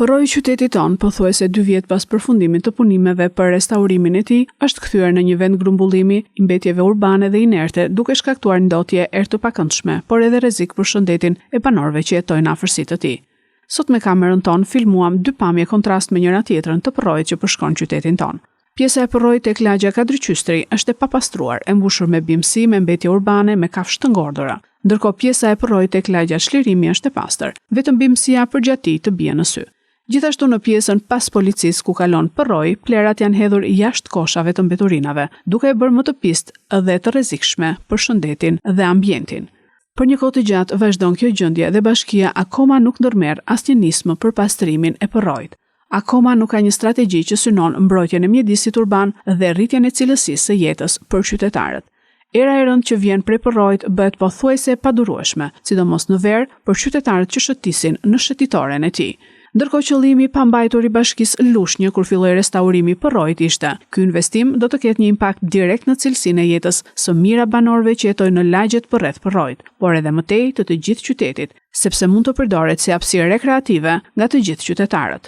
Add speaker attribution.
Speaker 1: Përroi i qytetit ton, pothuajse 2 vjet pas përfundimit të punimeve për restaurimin e tij, është kthyer në një vend grumbullimi i mbetjeve urbane dhe inerte, duke shkaktuar ndotje erë të pakëndshme, por edhe rrezik për shëndetin e banorëve që jetojnë afërsitë të tij. Sot me kamerën ton filmuam 2 pamje kontrast me njëra tjetrën të përrojit që përshkon qytetin ton. Pjesa e përrojit tek lagja Kadriqystri është e papastruar, e mbushur me bimësi, me mbetje urbane, me kafshë të ngordura. Ndërkohë pjesa e përrojit tek lagja Çlirimi është e pastër, vetëm bimësia përgjati të bie në sy. Gjithashtu në pjesën pas policisë ku kalon përroj, plerat janë hedhur jashtë koshave të mbeturinave, duke e bërë më të pistë dhe të rrezikshme për shëndetin dhe ambientin. Për një kohë të gjatë vazhdon kjo gjendje dhe bashkia akoma nuk ndërmerr asnjë nismë për pastrimin e përrojit. Akoma nuk ka një strategji që synon mbrojtjen e mjedisit urban dhe rritjen e cilësisë së jetës për qytetarët. Era e rëndë që vjen prej përrojit bëhet pothuajse e padurueshme, sidomos në verë për qytetarët që shëtisin në shëtitoren e tij. Ndërkohë qëllimi i pambajtur i bashkisë Lushnjë kur filloi restaurimi i përrojit ishte: ky investim do të ketë një impakt direkt në cilësinë e jetës së mira banorëve që jetojnë në lagjet përreth përrojit, por edhe më tej të gjithë qytetit, sepse mund të përdoret si hapësirë rekreative nga të gjithë qytetarët.